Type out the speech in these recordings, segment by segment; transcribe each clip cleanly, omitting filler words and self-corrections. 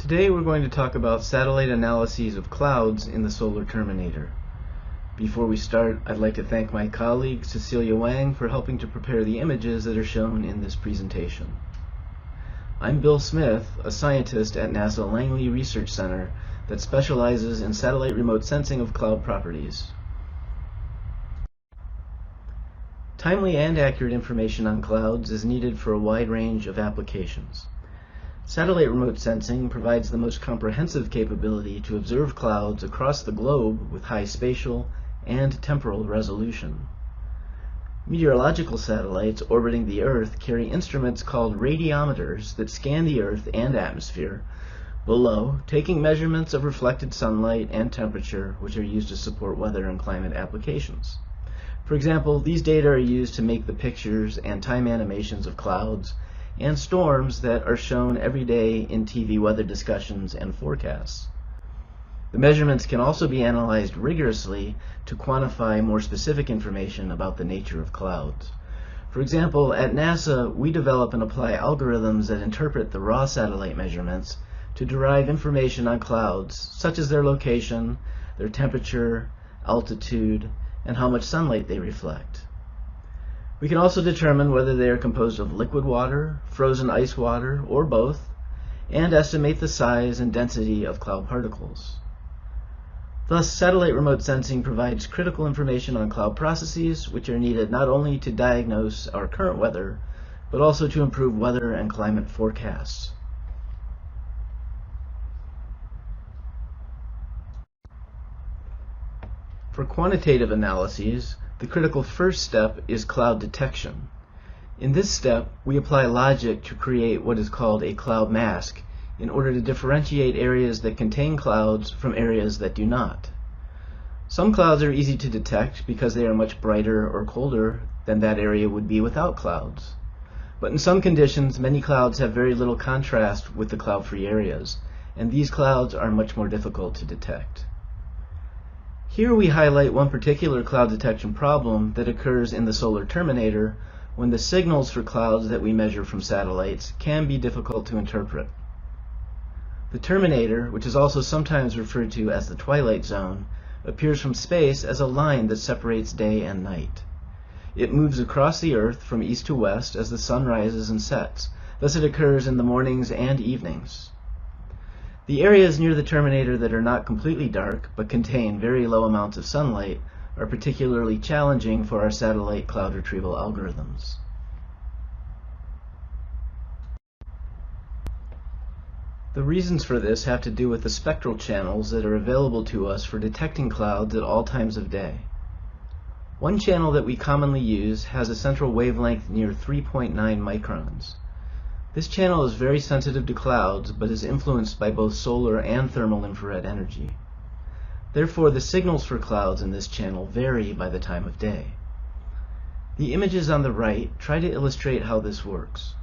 Today we're going to talk about satellite analyses of clouds in the solar Terminator. Before we start, I'd like to thank my colleague Cecilia Wang for helping to prepare the images that are shown in this presentation. I'm Bill Smith, a scientist at NASA Langley Research Center that specializes in satellite remote sensing of cloud properties. Timely and accurate information on clouds is needed for a wide range of applications. Satellite remote sensing provides the most comprehensive capability to observe clouds across the globe with high spatial and temporal resolution. Meteorological satellites orbiting the Earth carry instruments called radiometers that scan the Earth and atmosphere below, taking measurements of reflected sunlight and temperature, which are used to support weather and climate applications. For example, these data are used to make the pictures and time animations of clouds and storms that are shown every day in TV weather discussions and forecasts. The measurements can also be analyzed rigorously to quantify more specific information about the nature of clouds. For example, at NASA, we develop and apply algorithms that interpret the raw satellite measurements to derive information on clouds, such as their location, their temperature, altitude, and how much sunlight they reflect. We can also determine whether they are composed of liquid water, frozen ice water, or both, and estimate the size and density of cloud particles. Thus, satellite remote sensing provides critical information on cloud processes, which are needed not only to diagnose our current weather, but also to improve weather and climate forecasts. For quantitative analyses, the critical first step is cloud detection. In this step, we apply logic to create what is called a cloud mask in order to differentiate areas that contain clouds from areas that do not. Some clouds are easy to detect because they are much brighter or colder than that area would be without clouds. But in some conditions, many clouds have very little contrast with the cloud-free areas, and these clouds are much more difficult to detect. Here we highlight one particular cloud detection problem that occurs in the solar Terminator when the signals for clouds that we measure from satellites can be difficult to interpret. The Terminator, which is also sometimes referred to as the twilight zone, appears from space as a line that separates day and night. It moves across the Earth from east to west as the sun rises and sets. Thus it occurs in the mornings and evenings. The areas near the Terminator that are not completely dark but contain very low amounts of sunlight are particularly challenging for our satellite cloud retrieval algorithms. The reasons for this have to do with the spectral channels that are available to us for detecting clouds at all times of day. One channel that we commonly use has a central wavelength near 3.9 microns. This channel is very sensitive to clouds, but is influenced by both solar and thermal infrared energy. Therefore, the signals for clouds in this channel vary by the time of day. The images on the right try to illustrate how this works.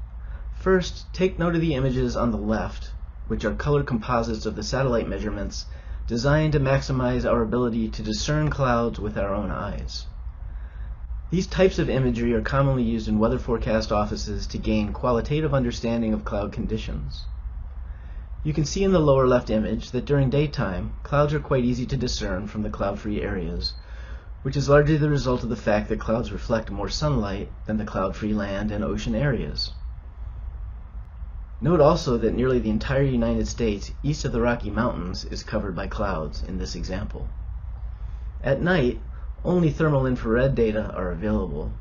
First, take note of the images on the left, which are color composites of the satellite measurements designed to maximize our ability to discern clouds with our own eyes. These types of imagery are commonly used in weather forecast offices to gain qualitative understanding of cloud conditions. You can see in the lower left image that during daytime, clouds are quite easy to discern from the cloud-free areas, which is largely the result of the fact that clouds reflect more sunlight than the cloud-free land and ocean areas. Note also that nearly the entire United States east of the Rocky Mountains is covered by clouds in this example. At night, only thermal infrared data are available.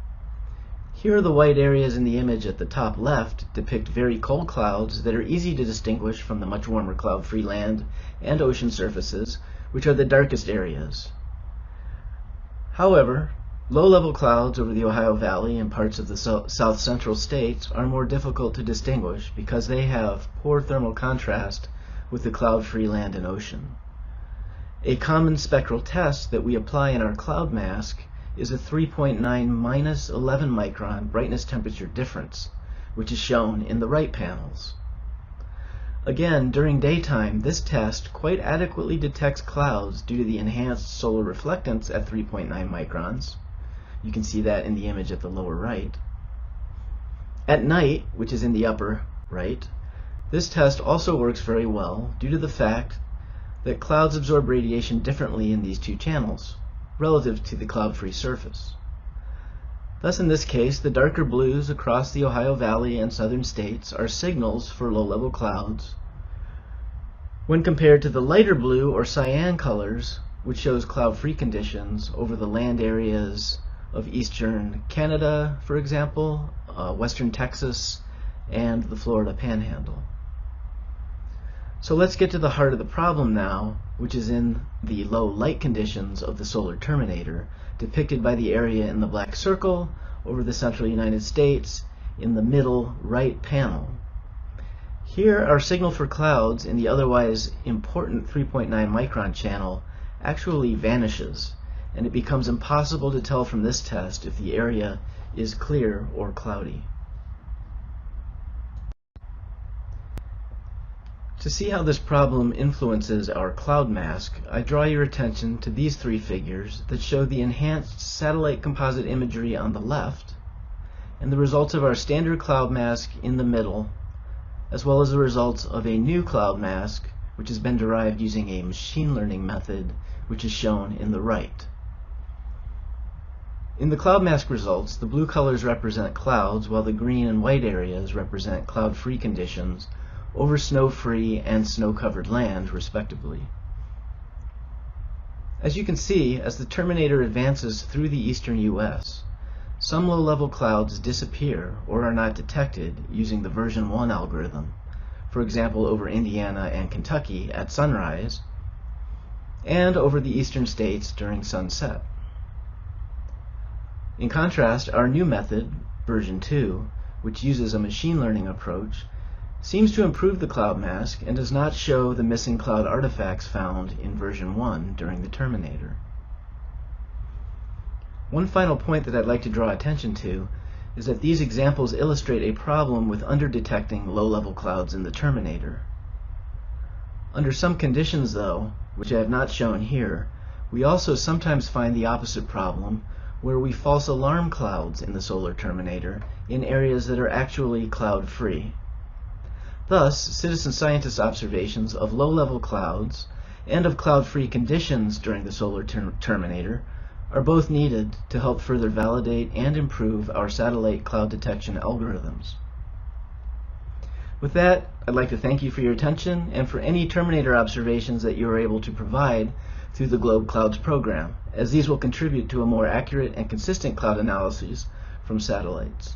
Here the white areas in the image at the top left depict very cold clouds that are easy to distinguish from the much warmer cloud-free land and ocean surfaces, which are the darkest areas. However, low-level clouds over the Ohio Valley and parts of the south-central states are more difficult to distinguish because they have poor thermal contrast with the cloud-free land and ocean. A common spectral test that we apply in our cloud mask is a 3.9 minus 11 micron brightness temperature difference, which is shown in the right panels. Again, during daytime, this test quite adequately detects clouds due to the enhanced solar reflectance at 3.9 microns. You can see that in the image at the lower right. At night, which is in the upper right, This test also works very well due to the fact that clouds absorb radiation differently in these two channels, relative to the cloud-free surface. Thus, in this case, the darker blues across the Ohio Valley and southern states are signals for low-level clouds, when compared to the lighter blue or cyan colors, which shows cloud-free conditions over the land areas of eastern Canada, for example, western Texas, and the Florida Panhandle. So let's get to the heart of the problem now, which is in the low light conditions of the solar terminator, depicted by the area in the black circle over the central United States in the middle right panel. Here, our signal for clouds in the otherwise important 3.9 micron channel actually vanishes, and it becomes impossible to tell from this test if the area is clear or cloudy. To see how this problem influences our cloud mask, I draw your attention to these three figures that show the enhanced satellite composite imagery on the left and the results of our standard cloud mask in the middle, as well as the results of a new cloud mask which has been derived using a machine learning method, which is shown in the right. In the cloud mask results, the blue colors represent clouds while the green and white areas represent cloud-free conditions over snow-free and snow-covered land, respectively. As you can see, as the terminator advances through the eastern U.S., some low-level clouds disappear or are not detected using the version 1 algorithm, for example over Indiana and Kentucky at sunrise, and over the eastern states during sunset. In contrast, our new method, version 2, which uses a machine learning approach, seems to improve the cloud mask and does not show the missing cloud artifacts found in version 1 during the terminator. One final point that I'd like to draw attention to is that these examples illustrate a problem with under-detecting low-level clouds in the terminator. Under some conditions, though, which I have not shown here, we also sometimes find the opposite problem where we false alarm clouds in the solar terminator in areas that are actually cloud-free. Thus, citizen scientists' observations of low-level clouds and of cloud-free conditions during the solar terminator are both needed to help further validate and improve our satellite cloud detection algorithms. With that, I'd like to thank you for your attention and for any terminator observations that you are able to provide through the Globe Clouds program, as these will contribute to a more accurate and consistent cloud analysis from satellites.